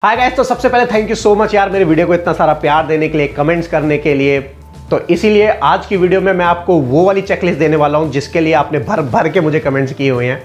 Hi guys, तो सबसे पहले थैंक यू सो मच यार मेरे वीडियो को इतना सारा प्यार देने के लिए, कमेंट्स करने के लिए। तो इसीलिए आज की वीडियो में मैं आपको वो वाली चेकलिस्ट देने वाला हूं जिसके लिए आपने भर भर के मुझे कमेंट्स किए हुए हैं।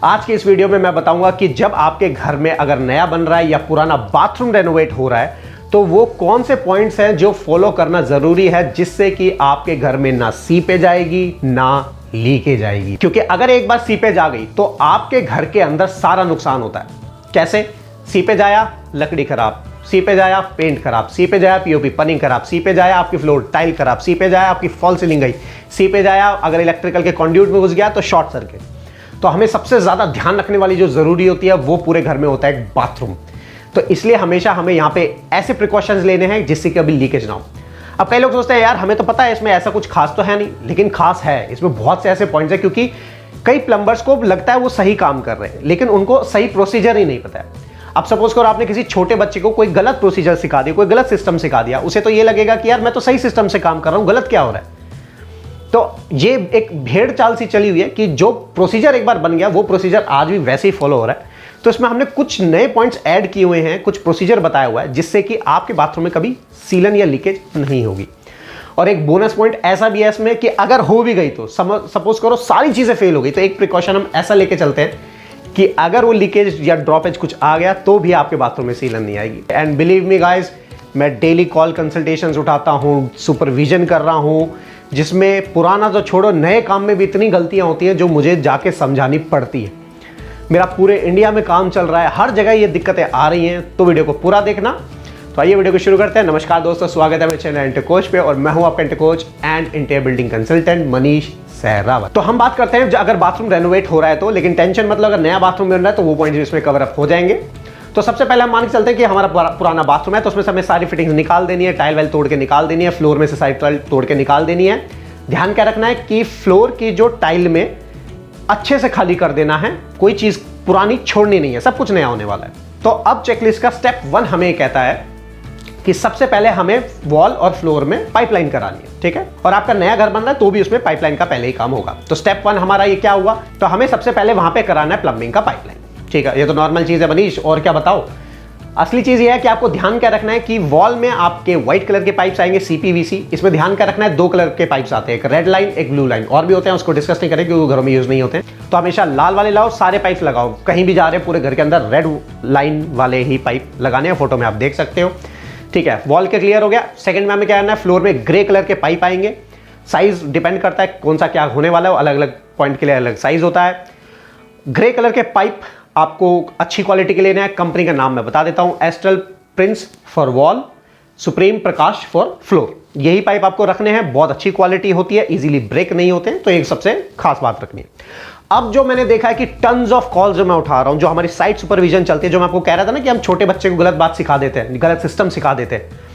आज की इस वीडियो में मैं बताऊंगा कि जब आपके घर में अगर नया बन रहा है या पुराना बाथरूम रेनोवेट हो रहा है तो वो कौन से पॉइंट्स हैं जो फॉलो करना जरूरी है जिससे कि आपके घर में ना सीपेज आएगी ना लीकेज आएगी। क्योंकि अगर एक बार सीपेज आ गई तो आपके घर के अंदर सारा नुकसान होता है। कैसे? सीपेज आया, लकड़ी खराब, सीपेज आया, पेंट खराब, सीपेज आया, पीओपी पनिंग खराब, सीपेज आया, आपकी फ्लोर टाइल खराब, सीपेज आया, आपकी फॉल सीलिंग गई, सीपेज आया, अगर इलेक्ट्रिकल के कंड्यूट में घुस गया तो शॉर्ट सर्किट। तो हमें सबसे ज्यादा ध्यान रखने वाली जो जरूरी होती है वो पूरे घर में होता है बाथरूम। तो इसलिए हमेशा हमें यहाँ पे ऐसे प्रिकॉशंस लेने हैं जिससे कि अभी लीकेज ना हो। अब कई लोग सोचते हैं यार हमें तो पता है इसमें ऐसा कुछ खास तो है नहीं, लेकिन खास है। इसमें बहुत से ऐसे पॉइंट्स हैं क्योंकि कई प्लम्बर्स को लगता है वो सही काम कर रहे हैं लेकिन उनको सही प्रोसीजर ही नहीं पता है। अब सपोज करो आपने किसी छोटे बच्चे को कोई गलत प्रोसीजर सिखा दिया, कोई गलत सिस्टम सिखा दिया, उसे तो ये लगेगा कि यार मैं तो सही सिस्टम से काम कर रहा हूं, गलत क्या हो रहा है। तो ये एक भेड़ चाल सी चली हुई है कि जो प्रोसीजर एक बार बन गया वो प्रोसीजर आज भी वैसे ही फॉलो हो रहा है। तो इसमें हमने कुछ नए पॉइंट्स ऐड किए हुए हैं, कुछ प्रोसीजर बताया हुआ है जिससे कि आपके बाथरूम में कभी सीलन या लीकेज नहीं होगी। और एक बोनस पॉइंट ऐसा भी है इसमें कि अगर हो भी गई तो सपोज करो सारी चीजें फेल हो गई तो एक प्रिकॉशन हम ऐसा लेके चलते हैं कि अगर वो लीकेज या ड्रॉपेज कुछ आ गया तो भी आपके बाथरूम में सीलन नहीं आएगी। एंड बिलीव मी गाइस, मैं डेली कॉल कंसल्टेशंस उठाता हूँ, सुपरविजन कर रहा हूँ, जिसमें पुराना तो छोड़ो नए काम में भी इतनी गलतियाँ होती हैं जो मुझे जाके समझानी पड़ती है। मेरा पूरे इंडिया में काम चल रहा है, हर जगह ये दिक्कतें आ रही हैं, तो वीडियो को पूरा देखना। तो आइए वीडियो को शुरू करते हैं। नमस्कार दोस्तों, स्वागत है मेरे चैनल इंटर कोच पे और मैं हूं आपका inter coach and interior building consultant Manish Sehrawat. तो हम बात करते हैं अगर बाथरूम रेनोवेट हो रहा है तो, लेकिन टेंशन मतलब अगर नया बाथरूम बन रहा है तो वो पॉइंट्स इसमें कवर अप हो जाएंगे। तो सबसे पहले हम मान के चलते हैं कि हमारा पुराना बाथरूम है तो उसमें से हमें सारी फिटिंग्स निकाल देनी है, टाइल वाइल तोड़ के निकाल देनी है, फ्लोर में से सारी टाइल तोड़ के निकाल देनी है। ध्यान क्या रखना है कि फ्लोर की जो टाइल में अच्छे से खाली कर देना है, कोई चीज पुरानी छोड़नी नहीं है, सब कुछ नया होने वाला है। तो अब चेकलिस्ट का स्टेप 1 हमें कहता है कि सबसे पहले हमें वॉल और फ्लोर में पाइपलाइन करानी है, ठीक है। और आपका नया घर बन रहा है तो भी उसमें पाइपलाइन का पहले ही काम होगा। तो स्टेप 1 हमारा ये क्या हुआ, तो हमें सबसे पहले वहां पे कराना है प्लम्बिंग का पाइपलाइन, ठीक है। ये तो नॉर्मल चीज है मनीष, और क्या बताओ। असली चीज ये है कि आपको ध्यान क्या रखना है कि वॉल में आपके व्हाइट कलर के पाइप्स आएंगे, सीपीवीसी। इसमें ध्यान क्या रखना है, 2 कलर के पाइप्स आते हैं, एक रेड लाइन एक ब्लू लाइन, और भी होते हैं उसको डिस्कस नहीं करेंगे क्योंकि घरों में यूज नहीं होते हैं। तो हमेशा लाल वाले लाओ, सारे पाइप लगाओ, कहीं भी जा रहे पूरे घर के अंदर रेड लाइन वाले ही पाइप लगाने हैं, फोटो में आप देख सकते हो, ठीक है। वॉल के क्लियर हो गया। सेकंड में हमें क्या करना है, फ्लोर में ग्रे कलर के पाइप आएंगे। साइज डिपेंड करता है कौन सा क्या होने वाला है, अलग अलग पॉइंट के लिए अलग साइज होता है। ग्रे कलर के पाइप आपको अच्छी क्वालिटी के लेना है। कंपनी का नाम मैं बता देता हूं, astral Prince for wall, supreme Prakash for floor. यही पाइप आपको रखने हैं, बहुत अच्छी क्वालिटी होती है, इजीली ब्रेक नहीं होते हैं, तो एक सबसे खास बात रखनी है। अब जो मैंने देखा है कि टन्स ऑफ कॉल्स जो मैं उठा रहा हूं, जो हमारी साइट सुपरविजन चलती है, जो मैं आपको कह रहा था ना कि हम छोटे बच्चे को गलत बात सिखा देते हैं, गलत सिस्टम सिखा देते हैं।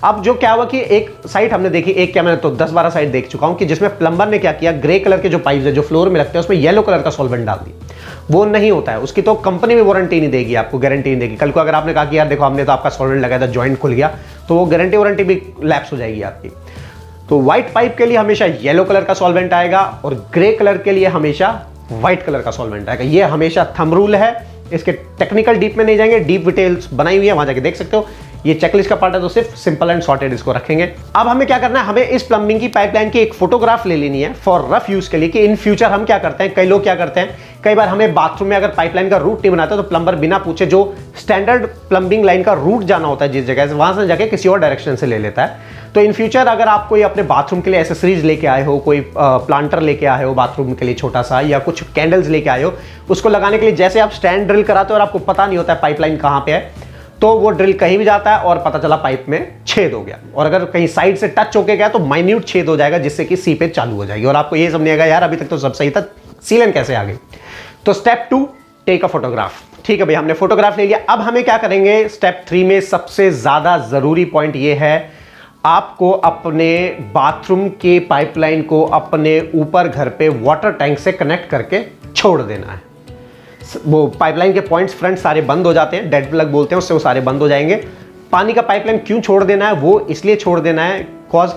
अब जो क्या हुआ कि एक साइट हमने देखी, एक क्या मैंने तो 10-12 साइट देख चुका हूं कि जिसमें प्लम्बर ने क्या किया, ग्रे कलर के जो पाइप्स है जो फ्लोर में लगते हैं उसमें येलो कलर का सॉल्वेंट डाल दिया। वो नहीं होता है, उसकी तो कंपनी भी वारंटी नहीं देगी, आपको गारंटी नहीं देगी। कल को अगर आपने कहा कि यार देखो हमने तो आपका सॉल्वेंट लगाया था, जॉइंट खुल गया, तो वो गारंटी वारंटी भी लैप्स हो जाएगी आपकी। तो व्हाइट पाइप के लिए हमेशा येलो कलर का सॉल्वेंट आएगा और ग्रे कलर के लिए हमेशा व्हाइट कलर का सॉल्वेंट आएगा। ये हमेशा थंब रूल है। इसके टेक्निकल डीप में नहीं जाएंगे, डीप डिटेल्स बनाई हुई है, वहां जाके देख सकते हो। ये चेकलिस्ट का पार्ट है तो सिर्फ सिंपल एंड सॉर्टेड इसको रखेंगे। अब हमें क्या करना है, हमें इस प्लम्बिंग की पाइपलाइन की एक फोटोग्राफ ले लेनी है फॉर रफ यूज के लिए, कि इन फ्यूचर हम क्या करते हैं। कई लोग क्या करते हैं, कई बार हमें बाथरूम में अगर पाइपलाइन का रूट नहीं बनाता तो प्लम्बर बिना पूछे जो स्टैंडर्ड प्लम्बिंग लाइन का रूट जाना होता है जिस जगह से, वहां से जाके किसी और डायरेक्शन से ले लेता है। तो इन फ्यूचर अगर आप कोई अपने बाथरूम के लिए एसेसरीज लेके आए हो, कोई प्लांटर लेके आए हो बाथरूम के लिए छोटा सा, या कुछ कैंडल्स लेके आए हो, उसको लगाने के लिए जैसे आप स्टैंड ड्रिल कराते हो और आपको पता नहीं होता है पाइपलाइन कहां पे है, तो वो ड्रिल कहीं भी जाता है और पता चला पाइप में छेद हो गया, और अगर कहीं साइड से टच होके गया तो माइन्यूट छेद हो जाएगा जिससे कि सीपेज चालू हो जाएगी और आपको ये समझ आएगा यार अभी तक तो सब सही था, सीलन कैसे आ गई। तो स्टेप 2, टेक अ फोटोग्राफ। ठीक है भाई, हमने फोटोग्राफ ले लिया। अब हमें क्या करेंगे, स्टेप 3 में सबसे ज्यादा जरूरी पॉइंट ये है, आपको अपने बाथरूम के पाइपलाइन को अपने ऊपर घर पे वाटर टैंक से कनेक्ट करके छोड़ देना है। वो पाइपलाइन के पॉइंट्स फ्रंट सारे बंद हो जाते हैं, डेड प्लग बोलते हैं, उससे वो सारे बंद हो जाएंगे। पानी का पाइपलाइन क्यों छोड़ देना है, वो इसलिए छोड़ देना है कॉज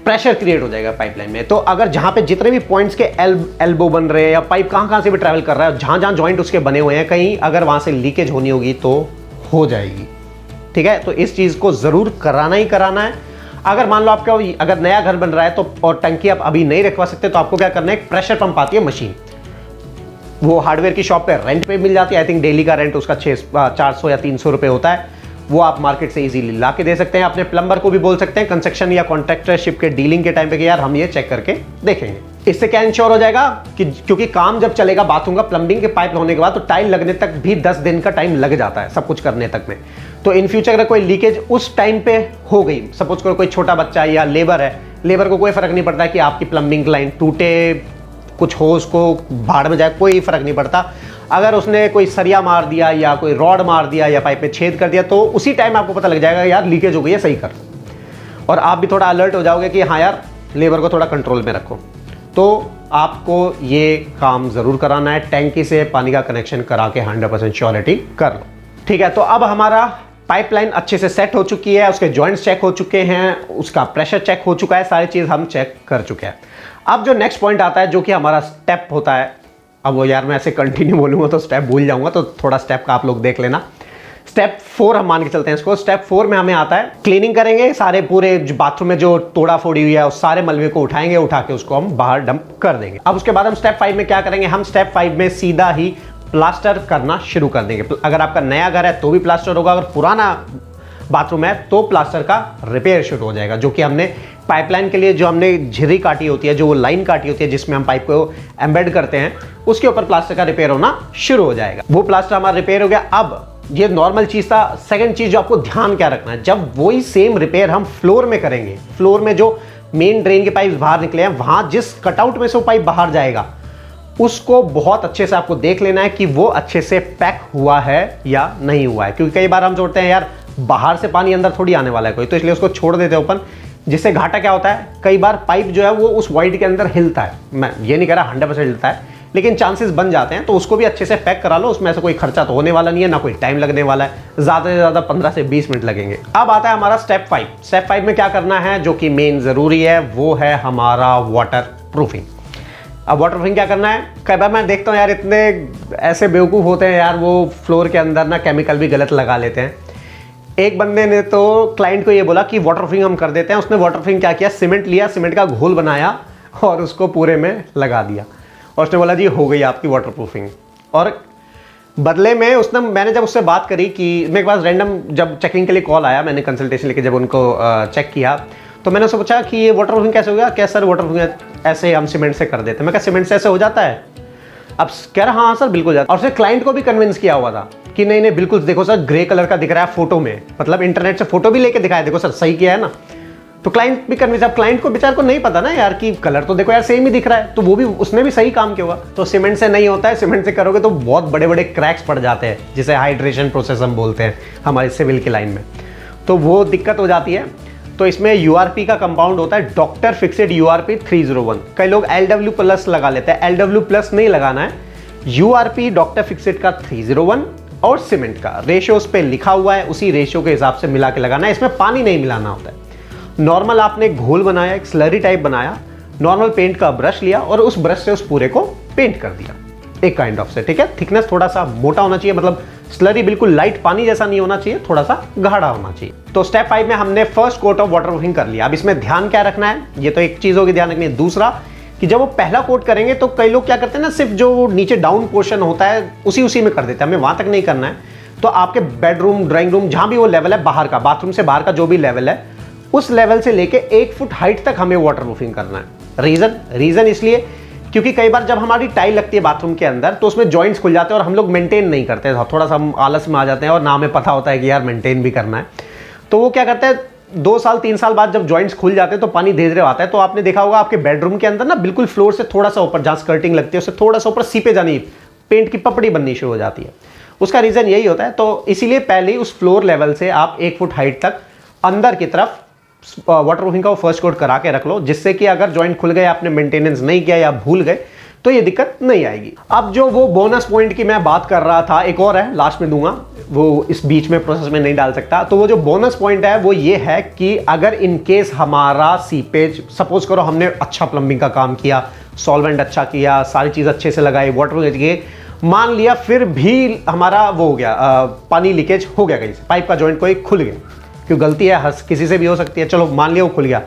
प्रेशर क्रिएट हो जाएगा पाइपलाइन में। तो अगर जहां पे जितने भी पॉइंट्स के एल्बो बन रहे हैं या पाइप कहां से भी ट्रैवल कर रहा है, जहां जहां जॉइंट उसके बने हुए हैं, कहीं अगर वहां से लीकेज होनी होगी तो हो जाएगी। ठीक है, तो इस चीज़ को ज़रूर कराना ही कराना है। अगर मान लो आपका अगर नया घर बन रहा है तो और टंकी आप अभी नहीं रखवा सकते तो आपको क्या करना है, एक प्रेशर पंप आती है मशीन, वो हार्डवेयर की शॉप पे रेंट पे मिल जाती है। आई थिंक डेली का रेंट उसका 400 या 300 रुपये होता है। वो आप मार्केट से इजीली ला के दे सकते हैं। अपने प्लम्बर को भी बोल सकते हैं कंस्ट्रक्शन या कॉन्ट्रैक्टरशिप के डीलिंग के टाइम पे कि यार हम ये चेक करके देखेंगे। इससे क्या इंश्योर हो जाएगा कि क्योंकि काम जब चलेगा बाथरूम का, प्लम्बिंग के पाइप होने के बाद तो टाइल लगने तक भी 10 दिन का टाइम लग जाता है सब कुछ करने तक में। तो इन फ्यूचर अगर कोई लीकेज उस टाइम पे हो गई, सपोज करो कोई छोटा बच्चा या लेबर है, लेबर को कोई फर्क नहीं पड़ता कि आपकी प्लम्बिंग लाइन टूटे, कुछ हो उसको भाड़ में जाए, कोई फर्क नहीं पड़ता। अगर उसने कोई सरिया मार दिया या कोई रॉड मार दिया या पाइप में छेद कर दिया तो उसी टाइम आपको पता लग जाएगा यार लीकेज हो गई है, सही कर। और आप भी थोड़ा अलर्ट हो जाओगे कि हाँ यार लेबर को थोड़ा कंट्रोल में रखो। तो आपको ये काम ज़रूर कराना है, टैंकी से पानी का कनेक्शन करा के 100% श्योरिटी कर लो। ठीक है, तो अब हमारा पाइपलाइन अच्छे से सेट हो चुकी है, उसके जॉइंट्स चेक हो चुके हैं, उसका प्रेशर चेक हो चुका है, सारी चीज़ हम चेक कर चुके हैं। अब जो नेक्स्ट पॉइंट आता है जो कि हमारा स्टेप होता है, अब वो यार मैं ऐसे कंटिन्यू बोलूँगा तो स्टेप भूल जाऊँगा, तो थोड़ा स्टेप का आप लोग देख लेना। स्टेप 4 हम मान के चलते हैं इसको। स्टेप 4 में हमें आता है क्लीनिंग करेंगे, सारे पूरे बाथरूम में जो तोड़ा फोड़ी हुई है उस सारे मलबे को उठाएंगे, उठा के उसको हम बाहर डंप कर देंगे। अब उसके बाद हम स्टेप 5 में क्या करेंगे, हम स्टेप 5 में सीधा ही प्लास्टर करना शुरू कर देंगे। अगर आपका नया घर है तो भी प्लास्टर होगा, अगर पुराना बाथरूम है तो प्लास्टर का रिपेयर शुरू हो जाएगा। जो कि हमने पाइपलाइन के लिए जो हमने झिरी काटी होती है, जो वो लाइन काटी होती है जिसमें हम पाइप को एम्बेड करते हैं, उसके ऊपर प्लास्टर का रिपेयर होना शुरू हो जाएगा। वो प्लास्टर हमारा रिपेयर हो गया। अब ये नॉर्मल चीज था। सेकंड चीज जो आपको ध्यान क्या रखना है, जब वही सेम रिपेयर हम फ्लोर में करेंगे, फ्लोर में जो मेन ड्रेन के पाइप बाहर निकले हैं वहां जिस कटआउट में से वो पाइप बाहर जाएगा उसको बहुत अच्छे से आपको देख लेना है कि वो अच्छे से पैक हुआ है या नहीं हुआ है। क्योंकि कई बार हम सोचते हैं यार बाहर से पानी अंदर थोड़ी आने वाला है कोई, तो इसलिए उसको छोड़ देते हैं ओपन। जिससे घाटा क्या होता है, कई बार पाइप जो है वो उस वाइड के अंदर हिलता है। मैं ये नहीं कह रहा 100% हिलता है, लेकिन चांसेस बन जाते हैं। तो उसको भी अच्छे से पैक करा लो, उसमें ऐसा कोई खर्चा तो होने वाला नहीं है, ना कोई टाइम लगने वाला है, ज़्यादा से ज़्यादा 15 से 20 मिनट लगेंगे। अब आता है हमारा स्टेप 5। स्टेप 5 में क्या करना है जो कि मेन ज़रूरी है, वो है हमारा वाटर प्रूफिंग। अब वाटर प्रूफिंग क्या करना है, कई बार मैं देखता हूँ यार इतने ऐसे बेवकूफ़ होते हैं यार, वो फ्लोर के अंदर ना केमिकल भी गलत लगा लेते हैं। एक बंदे ने तो क्लाइंट को ये बोला कि वाटर प्रूफिंग हम कर देते हैं। उसने वाटर प्रूफिंग क्या किया, सीमेंट लिया, सीमेंट का घोल बनाया और उसको पूरे में लगा दिया और उसने बोला जी हो गई आपकी वाटर प्रूफिंग। और बदले में मैंने जब उससे बात करी कि मेरे पास रैंडम जब चेकिंग के लिए कॉल आया, मैंने कंसल्टेशन लेके जब उनको चेक किया तो मैंने उससे पूछा कि ये वाटर प्रूफिंग कैसे हो गया। क्या सर वाटर प्रूफिंग ऐसे हम सीमेंट से कर देते हैं। मैं कहा सीमेंट से ऐसे हो जाता है। अब कह रहा हाँ सर बिल्कुल जाता है। और फिर क्लाइंट को भी कन्विंस किया हुआ था कि नहीं नहीं बिल्कुल देखो सर ग्रे कलर का दिख रहा है फोटो में, मतलब इंटरनेट से फोटो भी लेके दिखाया, देखो सर सही किया है ना। तो क्लाइंट भी कन्विंस। अब क्लाइंट को बेचार को नहीं पता ना यार कि कलर तो देखो यार सेम ही दिख रहा है, तो वो भी उसने भी सही काम किया होगा। तो सीमेंट से नहीं होता है, सीमेंट से करोगे तो बहुत बड़े बड़े क्रैक्स पड़ जाते हैं, जिसे हाइड्रेशन प्रोसेस हम बोलते हैं हमारे सिविल की लाइन में, तो वो दिक्कत हो जाती है। तो इसमें यूआरपी का कंपाउंड होता है डॉक्टर फिक्सेड यूआरपी 301। कई लोग LW+ लगा लेते हैं, LW+ नहीं लगाना है, यूआरपी डॉक्टर फिक्सेड का 301 और सीमेंट का रेशियो उस पर लिखा हुआ है, उसी रेशियो के हिसाब से मिला के लगाना है। इसमें पानी नहीं मिलाना होता है। नॉर्मल आपने घोल बनाया, एक स्लरी टाइप बनाया, नॉर्मल पेंट का ब्रश लिया और उस ब्रश से उस पूरे को पेंट कर दिया एक काइंड ऑफ से। ठीक है, थिकनेस थोड़ा सा मोटा होना चाहिए, मतलब स्लरी बिल्कुल लाइट पानी जैसा नहीं होना चाहिए, थोड़ा सा गाढ़ा होना चाहिए। तो स्टेप 5 में हमने first coat of water proofing कर लिया। अब इसमें ध्यान क्या रखना है, ये तो एक चीज होगी ध्यान रखनी है। दूसरा कि जब वो पहला कोट करेंगे तो कई लोग क्या करते हैं ना, सिर्फ जो नीचे डाउन पोर्शन होता है उसी में कर देते हैं, हमें वहां तक नहीं करना है। तो आपके बेडरूम, ड्राइंग रूम, जहां भी वो लेवल है बाहर का, बाथरूम से बाहर का जो भी लेवल है, उस लेवल से लेके 1 फुट हाइट तक हमें वाटर प्रूफिंग करना है। रीजन इसलिए क्योंकि कई बार जब हमारी टाइल लगती है बाथरूम के अंदर तो उसमें जॉइंट्स खुल जाते हैं और हम लोग मेंटेन नहीं करते, थोड़ा सा हम आलस में आ जाते हैं और ना हमें पता होता है कि यार मेंटेन भी करना है। तो वो क्या करते हैं, 2 साल 3 साल बाद जब जॉइंट्स खुल जाते हैं तो पानी धीरे धीरे आता है। तो आपने देखा होगा आपके बेडरूम के अंदर ना बिल्कुल फ्लोर से थोड़ा सा ऊपर, जहां स्कर्टिंग लगती है उससे थोड़ा सा ऊपर सीपे जानी, पेंट की पपड़ी बननी शुरू हो जाती है। उसका रीजन यही होता है। तो इसीलिए पहले ही उस फ्लोर लेवल से आप 1 फुट हाइट तक अंदर की तरफ वाटर प्रूफिंग का वो फर्स्ट कोट करा के रख लो, जिससे कि अगर जॉइंट खुल गए, आपने मेंटेनेंस नहीं किया या भूल गए तो ये दिक्कत नहीं आएगी। अब जो वो बोनस पॉइंट की मैं बात कर रहा था, एक और है, लास्ट में दूंगा, वो इस बीच में प्रोसेस में नहीं डाल सकता। तो वो जो बोनस पॉइंट है वो ये है कि अगर इन केस हमारा सीपेज, सपोज करो हमने अच्छा प्लम्बिंग का काम किया, सॉल्वेंट अच्छा किया, सारी चीज़ अच्छे से लगाई, वाटर किए, मान लिया फिर भी हमारा वो हो गया, पानी लीकेज हो गया कहीं से, पाइप का जॉइंट कोई खुल गया, क्यों गलती है किसी से भी हो सकती है, चलो मान लिया वो खुल गया।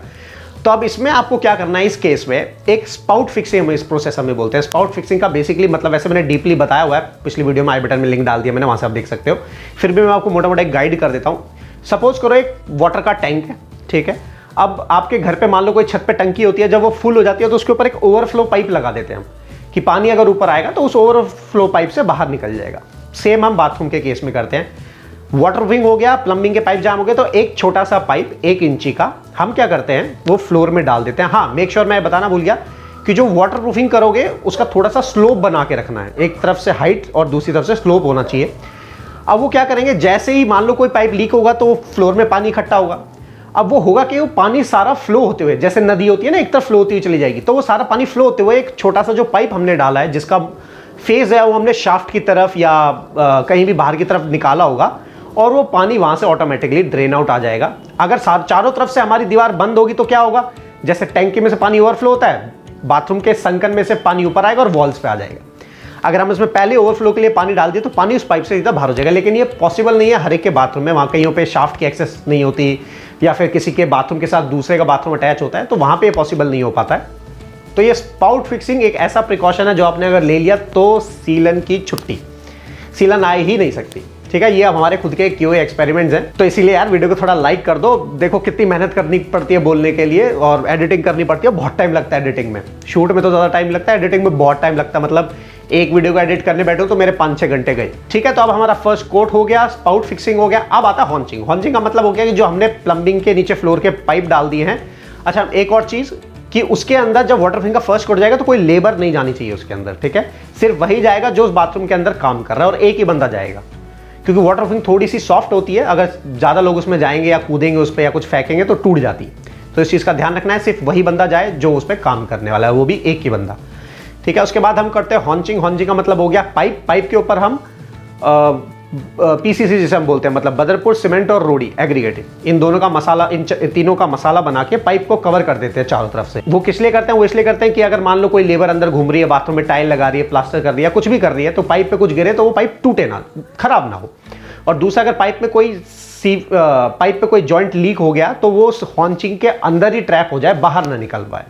तो अब इसमें आपको क्या करना है, इस केस में एक स्पाउट फिक्सिंग हम इस प्रोसेस में बोलते हैं। स्पाउट फिक्सिंग का बेसिकली मतलब, वैसे मैंने डीपली बताया हुआ है पिछली वीडियो में, आई बटन में लिंक डाल दिया मैंने, वहां से आप देख सकते हो, फिर भी मैं आपको मोटा मोटा एक गाइड कर देता हूँ। सपोज करो एक वाटर का टैंक है, ठीक है। अब आपके घर पे मान लो कोई छत पे टंकी होती है, जब वो फुल हो जाती है तो उसके ऊपर एक ओवरफ्लो पाइप लगा देते हैं हम, कि पानी अगर ऊपर आएगा तो उस ओवरफ्लो पाइप से बाहर निकल जाएगा। सेम हम बाथरूम के केस में करते हैं। वाटरप्रूफिंग हो गया, प्लम्बिंग के पाइप जाम हो गए, तो एक छोटा सा पाइप 1 इंची का हम क्या करते हैं, वो फ्लोर में डाल देते हैं। हाँ, मेक श्योर मैं बताना भूल गया कि जो वाटरप्रूफिंग करोगे उसका थोड़ा सा स्लोप बना के रखना है, एक तरफ से हाइट और दूसरी तरफ से स्लोप होना चाहिए। अब वो क्या करेंगे, जैसे ही मान लो कोई पाइप लीक होगा तो फ्लोर में पानी इकट्ठा होगा। अब वो होगा कि वो पानी सारा फ्लो होते हुए, जैसे नदी होती है ना, एक तरफ फ्लो होती हुई चली जाएगी, तो वो सारा पानी फ्लो होते हुए एक छोटा सा जो पाइप हमने डाला है, जिसका फेज है वो हमने शाफ्ट की तरफ या कहीं भी बाहर की तरफ निकाला होगा, और वो पानी वहां से ऑटोमेटिकली ड्रेन आउट आ जाएगा। अगर चारों तरफ से हमारी दीवार बंद होगी तो क्या होगा, जैसे टैंकी में से पानी ओवरफ्लो होता है, बाथरूम के संकन में से पानी ऊपर आएगा और वॉल्स पे आ जाएगा। अगर हम इसमें पहले ओवरफ्लो के लिए पानी डाल दिए तो पानी उस पाइप से सीधा बाहर हो जाएगा। लेकिन ये पॉसिबल नहीं है हर एक के बाथरूम में, वहाँ कहीं पे शाफ्ट की एक्सेस नहीं होती, या फिर किसी के बाथरूम के साथ दूसरे का बाथरूम अटैच होता है, तो वहाँ पे पॉसिबल नहीं हो पाता है। तो ये स्पाउट फिक्सिंग एक ऐसा प्रिकॉशन है जो आपने अगर ले लिया तो सीलन की छुट्टी, सीलन आ ही नहीं सकती, ठीक है। ये अब हमारे खुद के किए हुए एक्सपेरिमेंट्स हैं, तो इसीलिए यार वीडियो को थोड़ा लाइक कर दो। देखो कितनी मेहनत करनी पड़ती है बोलने के लिए, और एडिटिंग करनी पड़ती है, बहुत टाइम लगता है एडिटिंग में। शूट में तो ज़्यादा टाइम लगता है, एडिटिंग में बहुत टाइम लगता है। मतलब एक वीडियो को एडिट करने बैठो तो मेरे 5-6 घंटे गए, ठीक है। तो अब हमारा फर्स्ट कोट हो गया, स्पाउट फिक्सिंग हो गया। अब आता है हॉन्चिंग। हॉन्चिंग का मतलब हो गया कि जो हमने प्लम्बिंग के नीचे फ्लोर के पाइप डाल दिए हैं। अच्छा, एक और चीज़ कि उसके अंदर जब वाटरप्रूफिंग का फर्स्ट कोट जाएगा तो कोई लेबर नहीं जानी चाहिए उसके अंदर, ठीक है। सिर्फ वही जाएगा जो उस बाथरूम के अंदर काम कर रहा है, और एक ही बंदा जाएगा, क्योंकि वाटरप्रूफिंग थोड़ी सी सॉफ्ट होती है, अगर ज़्यादा लोग उसमें जाएंगे या कूदेंगे उस पर या कुछ फेंकेंगे तो टूट जाती है। तो इस चीज़ का ध्यान रखना है, सिर्फ वही बंदा जाए जो उस पर काम करने वाला है, वो भी एक ही बंदा, ठीक है। उसके बाद हम करते हैं हॉन्चिंग। हॉन्चिंग का मतलब हो गया पाइप के ऊपर हम पीसीसी जिसे हम बोलते हैं, मतलब बदरपुर सीमेंट और रोड़ी एग्रीगेट, इन दोनों का मसाला, इन तीनों का मसाला बना के पाइप को कवर कर देते हैं चारों तरफ से। वो किस लिए करते हैं, वो इसलिए करते हैं कि अगर मान लो कोई लेबर अंदर घूम रही है, बाथरूम में टाइल लगा रही है, प्लास्टर कर रही है, कुछ भी कर रही है, तो पाइप पे कुछ गिरे तो वो पाइप टूटे ना, खराब ना हो। और दूसरा, अगर पाइप पे कोई जॉइंट लीक हो गया तो वो हॉन्चिंग के अंदर ही ट्रैप हो जाए, बाहर ना निकल पाए।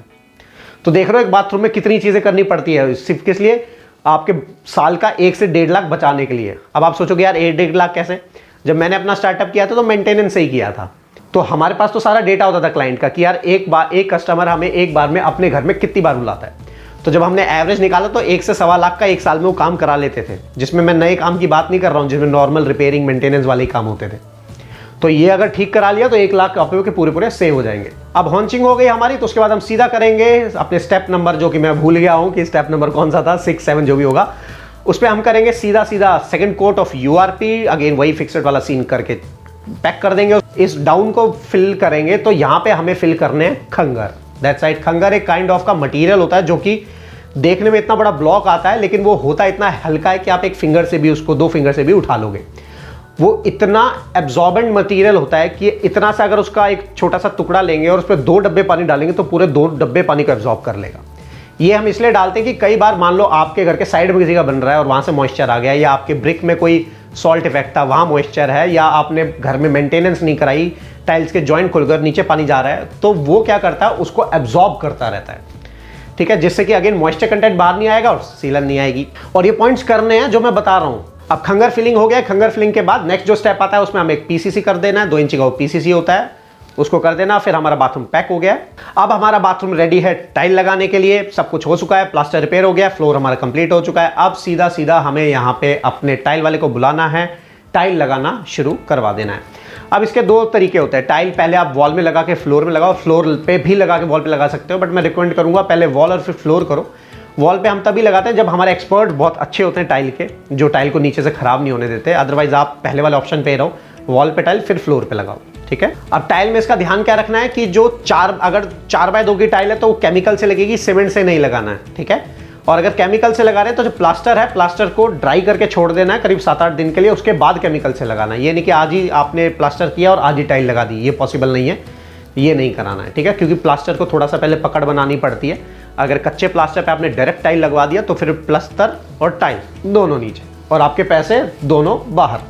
तो देख रहे हो एक बाथरूम में कितनी चीजें करनी पड़ती है, सिर्फ किस लिए, आपके साल का 1 से 1.5 लाख बचाने के लिए। अब आप सोचोगे यार 1-1.5 लाख कैसे, जब मैंने अपना स्टार्टअप किया था तो मेंटेनेंस से ही किया था, तो हमारे पास तो सारा डेटा होता था क्लाइंट का कि यार एक कस्टमर हमें एक बार में अपने घर में कितनी बार बुलाता है। तो जब हमने एवरेज निकाला तो 1 से 1.25 लाख का एक साल में वो काम करा लेते थे, जिसमें मैं नए काम की बात नहीं कर रहा हूँ, जिसमें नॉर्मल रिपेयरिंग मेंटेनेंस वाले काम होते थे। तो ये अगर ठीक करा लिया तो 1 लाख आपके के पूरे सेव हो जाएंगे। अब हॉन्चिंग हो गई हमारी, तो उसके बाद हम सीधा करेंगे अपने स्टेप नंबर, जो कि मैं भूल गया हूं कि स्टेप नंबर कौन सा था, 6-7 जो भी होगा, उस पर हम करेंगे सीधा second coat of URP. Again वही फिक्सड वाला सीन करके पैक कर देंगे। इस डाउन को फिल करेंगे तो यहाँ पे हमें फिल करने हैं खंगर। दैट्स राइट, खंगर एक काइंड ऑफ का मटीरियल होता है जो कि देखने में इतना बड़ा ब्लॉक आता है, लेकिन वो होता इतना हल्का है कि आप एक फिंगर से भी उसको 2 फिंगर से भी उठा लोगे। वो इतना एब्जॉर्बेंट मटेरियल होता है कि इतना सा अगर उसका एक छोटा सा टुकड़ा लेंगे और उस पर 2 डब्बे पानी डालेंगे तो पूरे 2 डब्बे पानी को एब्जॉर्ब कर लेगा। ये हम इसलिए डालते हैं कि कई बार मान लो आपके घर के साइड में किसी का बन रहा है और वहां से मॉइस्चर आ गया, या आपके ब्रिक में कोई सॉल्ट इफेक्ट था, वहां मॉइस्चर है, या आपने घर में मेंटेनेंस नहीं कराई, टाइल्स के जॉइंट खुलकर नीचे पानी जा रहा है, तो वो क्या करता है, उसको एब्जॉर्ब करता रहता है, ठीक है, जिससे कि अगेन मॉइस्चर कंटेंट बाहर नहीं आएगा और सीलन नहीं आएगी। और ये पॉइंट्स करने हैं जो मैं बता रहा हूं। अब खंगर फिलिंग हो गया। खंगर फिलिंग के बाद नेक्स्ट जो स्टेप आता है उसमें हमें एक पीसीसी कर देना है, 2 इंच का वो पीसीसी होता है, उसको कर देना। फिर हमारा बाथरूम पैक हो गया। अब हमारा बाथरूम रेडी है टाइल लगाने के लिए, सब कुछ हो चुका है, प्लास्टर रिपेयर हो गया, फ्लोर हमारा कंप्लीट हो चुका है। अब सीधा हमें यहाँ पे अपने टाइल वाले को बुलाना है, टाइल लगाना शुरू करवा देना है। अब इसके 2 तरीके होते हैं। टाइल पहले आप वॉल में लगा के फ्लोर में लगाओ, फ्लोर पे भी लगा के वॉल पे लगा सकते हो, बट मैं रिकमेंड करूंगा पहले वॉल और फिर फ्लोर करो। वॉल पे हम तभी लगाते हैं जब हमारे एक्सपर्ट बहुत अच्छे होते हैं टाइल के, जो टाइल को नीचे से खराब नहीं होने देते। अदरवाइज आप पहले वाले ऑप्शन पे रहो, वॉल पे टाइल फिर फ्लोर पे लगाओ, ठीक है। अब टाइल में इसका ध्यान क्या रखना है कि जो अगर 4x2 की टाइल है तो वो केमिकल से लगेगी, सीमेंट से नहीं लगाना है, ठीक है। और अगर केमिकल से लगा रहे हैं तो जो प्लास्टर है, प्लास्टर को ड्राई करके छोड़ देना है करीब 7-8 दिन के लिए, उसके बाद केमिकल से लगाना है। ये नहीं कि आज ही आपने प्लास्टर किया और आज ही टाइल लगा दी, ये पॉसिबल नहीं है, ये नहीं कराना है, ठीक है। क्योंकि प्लास्टर को थोड़ा सा पहले पकड़ बनानी पड़ती है। अगर कच्चे प्लास्टर पे आपने डायरेक्ट टाइल लगवा दिया तो फिर प्लास्टर और टाइल दोनों नीचे और आपके पैसे दोनों बाहर।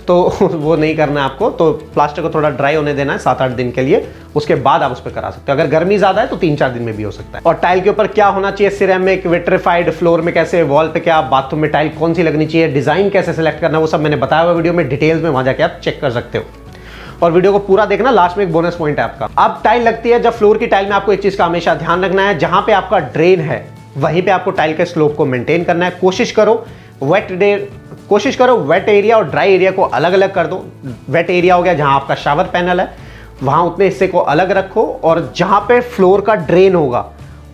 तो वो नहीं करना है आपको, तो प्लास्टर को थोड़ा ड्राई होने देना है 7-8 दिन के लिए, उसके बाद आप उस पर करा सकते हो। अगर गर्मी ज़्यादा है तो 3-4 दिन में भी हो सकता है। और टाइल के ऊपर क्या होना चाहिए, सिरेमिक, विट्रिफाइड, फ्लोर में कैसे, वॉल पे क्या, बाथरूम में टाइल कौन सी लगनी चाहिए, डिज़ाइन कैसे सेलेक्ट करना, वो सब मैंने बताया हुआ वीडियो में डिटेल्स में, वहाँ जाके आप चेक कर सकते हो। और वीडियो को पूरा देखना, लास्ट में एक बोनस पॉइंट है आपका। अब टाइल लगती है जब फ्लोर की टाइल में आपको एक चीज़ का हमेशा ध्यान रखना है, जहाँ पे आपका ड्रेन है वहीं पे आपको टाइल के स्लोप को मेंटेन करना है। कोशिश करो वेट एरिया और ड्राई एरिया को अलग अलग कर दो। वेट एरिया हो गया जहां आपका शावर पैनल है, वहां उतने हिस्से को अलग रखो, और जहां पे फ्लोर का ड्रेन होगा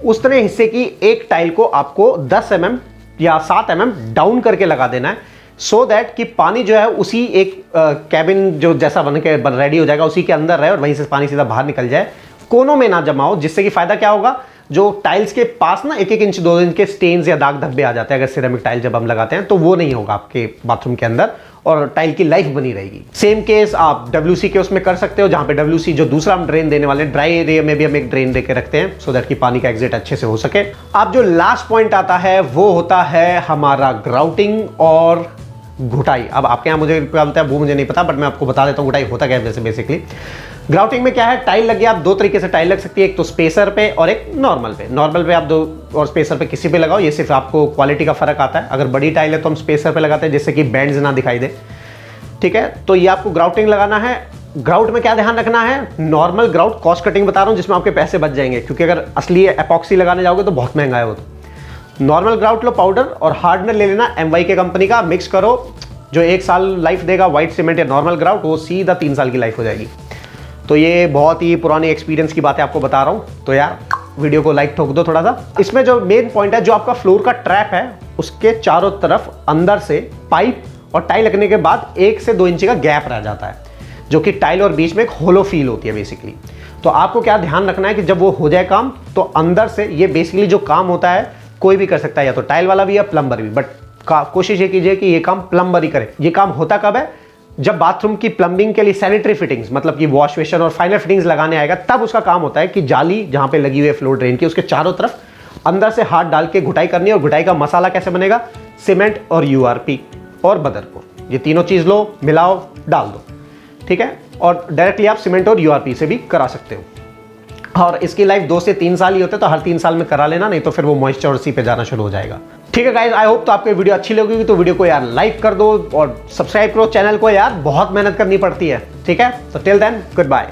उतने हिस्से की एक टाइल को आपको 10 mm या 7 mm डाउन करके लगा देना है, सो दैट कि पानी जो है उसी एक कैबिन जो जैसा बन के रेडी हो जाएगा उसी के अंदर रहे और वहीं से पानी सीधा बाहर निकल जाए, कोनों में ना जमा हो। जिससे कि फायदा क्या होगा, जो टाइल्स के पास ना 1-1 इंच 2 इंच के स्टेन्स या दाग धब्बे आ जाते हैं अगर सिरेमिक टाइल जब हम लगाते हैं, तो वो नहीं होगा आपके बाथरूम के अंदर और टाइल की लाइफ बनी रहेगी। सेम केस आप WC के उसमें कर सकते हो, जहां पे WC जो दूसरा हम ड्रेन देने वाले हैं, ड्राई एरिया में भी हम एक ड्रेन देके रखते हैं सो दैट कि पानी का एग्जिट अच्छे से हो सके। अब जो लास्ट पॉइंट आता है वो होता है हमारा ग्राउटिंग और घुटाई। अब आपके यहाँ मुझे क्या बोलता है वो मुझे नहीं पता, बट मैं आपको बता देता हूँ घुटाई होता क्या है। वैसे बेसिकली ग्राउटिंग में क्या है, टाइल लगी, आप 2 तरीके से टाइल लग सकती है, एक तो स्पेसर पे और एक नॉर्मल पे। नॉर्मल पे आप 2 और स्पेसर पे किसी पे लगाओ, ये सिर्फ आपको क्वालिटी का फर्क आता है। अगर बड़ी टाइल है तो हम स्पेसर पे लगाते हैं जिससे कि बैंड्स ना दिखाई दे, ठीक है। तो ये आपको ग्राउटिंग लगाना है। ग्राउट में क्या ध्यान रखना है, नॉर्मल ग्राउट कॉस्ट कटिंग बता रहा हूँ जिसमें आपके पैसे बच जाएंगे, क्योंकि अगर असली एपॉक्सी लगाने जाओगे तो बहुत महंगा है वो। तो नॉर्मल ग्राउट लो पाउडर, और हार्डनर ले लेना MY के कंपनी का, मिक्स करो, जो 1 साल लाइफ देगा व्हाइट सीमेंट या नॉर्मल ग्राउट, वो सीधा 3 साल की लाइफ हो जाएगी। तो ये बहुत ही पुरानी एक्सपीरियंस की बातें आपको बता रहा हूँ। तो यार वीडियो को लाइक ठोक दो थोड़ा सा। इसमें जो मेन पॉइंट है, जो आपका फ्लोर का ट्रैप है उसके चारों तरफ अंदर से पाइप और टाइल लगने के बाद 1 से 2 इंच का गैप रह जाता है, जो कि टाइल और बीच में एक होलो फील होती है बेसिकली। तो आपको क्या ध्यान रखना है कि जब वो हो जाए काम, तो अंदर से ये बेसिकली जो काम होता है कोई भी कर सकता है, या तो टाइल वाला भी या प्लम्बर भी, बट कोशिश ये कीजिए कि ये काम प्लम्बर ही करे। ये काम होता कब है, जब बाथरूम की प्लम्बिंग के लिए सैनिटरी फिटिंग्स, मतलब कि वॉश बेसिन और फाइनल फिटिंग्स लगाने आएगा, तब उसका काम होता है कि जाली जहां पे लगी हुई है फ्लोर ड्रेन की, उसके चारों तरफ अंदर से हाथ डाल के घुटाई करनी है। और घुटाई का मसाला कैसे बनेगा, सीमेंट और URP और बदरपुर, ये तीनों चीज लो, मिलाओ, डाल दो, ठीक है। और डायरेक्टली आप सीमेंट और URP से भी करा सकते हो। और इसकी लाइफ 2 से 3 साल ही होते हैं, तो हर 3 साल में करा लेना, नहीं तो फिर वो मॉइस्चर और सी पे जाना शुरू हो जाएगा। ठीक है गाइस, आई होप तो आपको वीडियो अच्छी लगी तो वीडियो को यार लाइक कर दो और सब्सक्राइब करो चैनल को, यार बहुत मेहनत करनी पड़ती है, ठीक है। तो टिल देन गुड बाय।